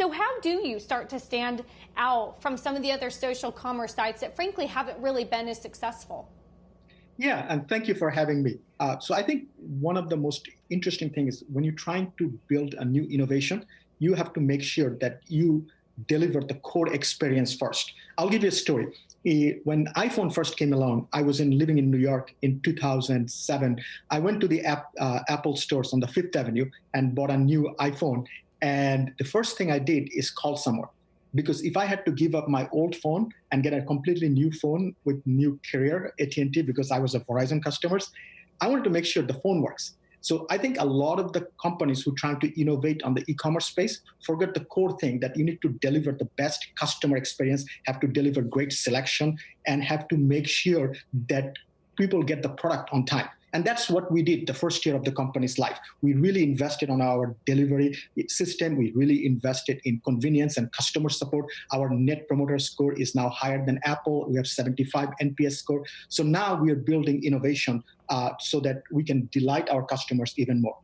So how do you start to stand out from some of the other social commerce sites that frankly haven't really been as successful? Yeah, and thank you for having me. So I think one of the most interesting things is when you're trying to build a new innovation, you have to make sure that you deliver the core experience first. I'll give you a story. When iPhone first came along, I was living in New York in 2007. I went to the Apple stores on the Fifth Avenue and bought a new iPhone. And the first thing I did is call someone. Because if I had to give up my old phone and get a completely new phone with new carrier, AT&T, because I was a Verizon customer, I wanted to make sure the phone works. So I think a lot of the companies who try to innovate on the e-commerce space forget the core thing that you need to deliver the best customer experience, have to deliver great selection, and have to make sure that people get the product on time. And that's what we did the first year of the company's life. We really invested on our delivery system. We really invested in convenience and customer support. Our net promoter score is now higher than Apple. We have 75 NPS score. So now we are building innovation so that we can delight our customers even more.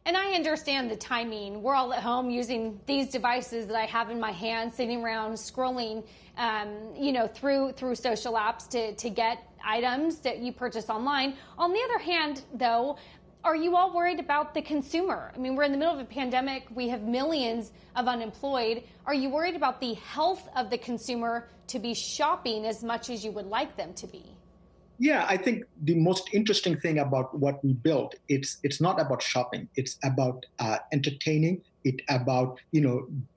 And I understand the timing. We're all at home using these devices that I have in my hand, sitting around scrolling, through social apps to get items that you purchase online. On the other hand, though, are you all worried about the consumer? I mean, we're in the middle of a pandemic. We have millions of unemployed. Are you worried about the health of the consumer to be shopping as much as you would like them to be? Yeah, I think the most interesting thing about what we build, it's not about shopping. It's about entertaining. It's about,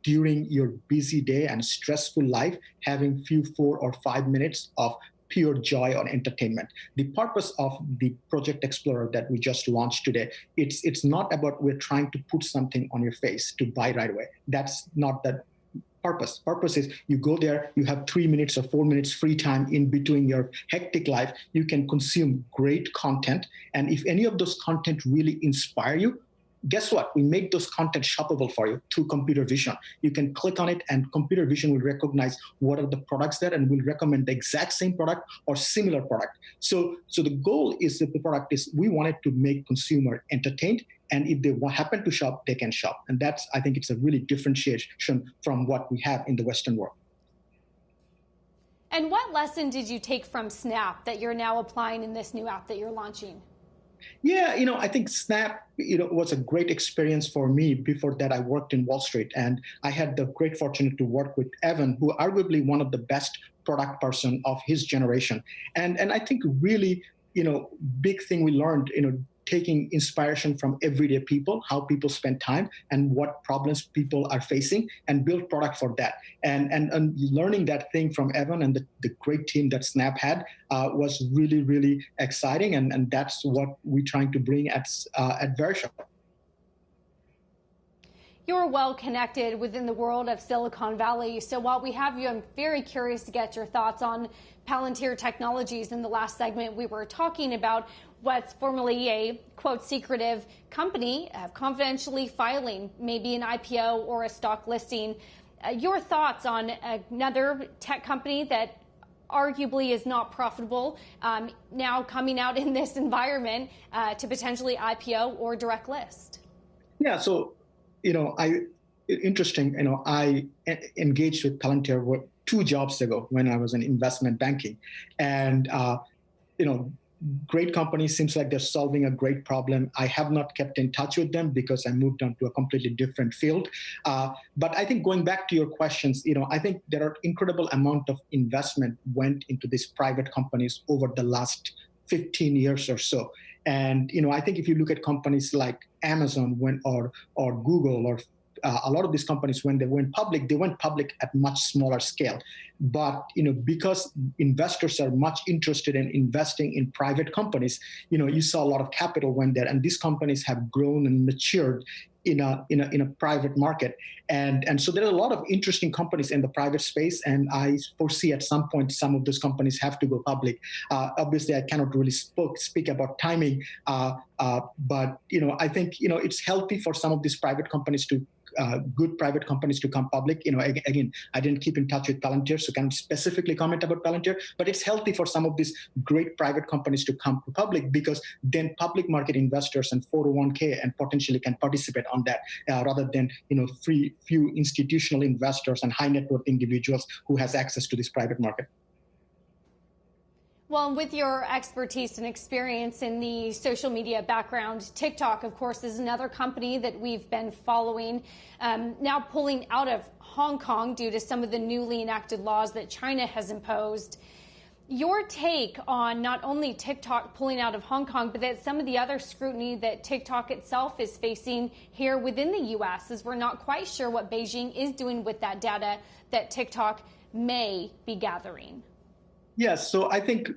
during your busy day and stressful life, having few 4 or 5 minutes of pure joy or entertainment. The purpose of the Project Explorer that we just launched today, it's not about we're trying to put something on your face to buy right away. That's not the purpose. Purpose is you go there, you have 3 minutes or 4 minutes free time in between your hectic life. You can consume great content. And if any of those content really inspire you, guess what? We make those content shoppable for you through computer vision. You can click on it and computer vision will recognize what are the products there and will recommend the exact same product or similar product. So the goal is that the product is we wanted to make consumer entertained. And if they happen to shop, they can shop. And that's, I think it's a really differentiation from what we have in the Western world. And what lesson did you take from Snap that you're now applying in this new app that you're launching? Yeah, I think Snap, was a great experience for me. Before that, I worked in Wall Street, and I had the great fortune to work with Evan, who arguably one of the best product person of his generation. And I think really, big thing we learned, taking inspiration from everyday people, how people spend time and what problems people are facing, and build product for that. And learning that thing from Evan and the great team that Snap had was really, really exciting. And that's what we're trying to bring at Verishop. You're well connected within the world of Silicon Valley. So while we have you, I'm very curious to get your thoughts on Palantir Technologies. In the last segment, we were talking about what's formerly a, quote, secretive company, confidentially filing maybe an IPO or a stock listing. Your thoughts on another tech company that arguably is not profitable now coming out in this environment to potentially IPO or direct list? Yeah, so, interesting, I engaged with Palantir 2 jobs ago when I was in investment banking. And, great company, seems like they're solving a great problem. I have not kept in touch with them because I moved on to a completely different field. But I think going back to your questions, I think there are incredible amount of investment went into these private companies over the last 15 years or so. And, I think if you look at companies like Amazon or Google or a lot of these companies, when they went public at much smaller scale. But, because investors are much interested in investing in private companies, you saw a lot of capital went there, and these companies have grown and matured in a private market. And so there are a lot of interesting companies in the private space, and I foresee at some point some of those companies have to go public. Obviously, I cannot really speak about timing, but I think it's healthy for some of these private companies to good private companies to come public. Again, I didn't keep in touch with Palantir, so can't specifically comment about Palantir, but it's healthy for some of these great private companies to come to public, because then public market investors and 401k and potentially can participate on that, rather than few institutional investors and high net worth individuals who has access to this private market. Well, with your expertise and experience in the social media background, TikTok, of course, is another company that we've been following, now pulling out of Hong Kong due to some of the newly enacted laws that China has imposed. Your take on not only TikTok pulling out of Hong Kong, but that some of the other scrutiny that TikTok itself is facing here within the U.S., as we're not quite sure what Beijing is doing with that data that TikTok may be gathering. Yes, so I think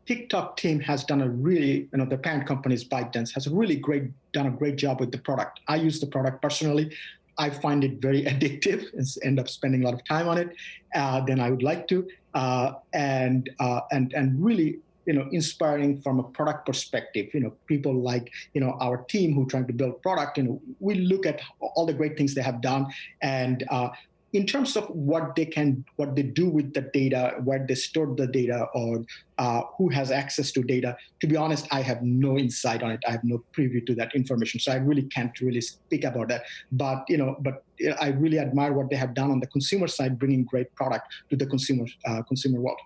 TikTok team has done a really, the parent company is ByteDance, has done a great job with the product. I use the product personally. I find it very addictive and end up spending a lot of time on it than I would like to, and really, inspiring from a product perspective. People like, our team who trying to build product. We look at all the great things they have done, and in terms of what they do with the data, where they store the data, or who has access to data, to be honest, I have no insight on it. I have no preview to that information, so I really can't really speak about that. But I really admire what they have done on the consumer side, bringing great product to the consumer world.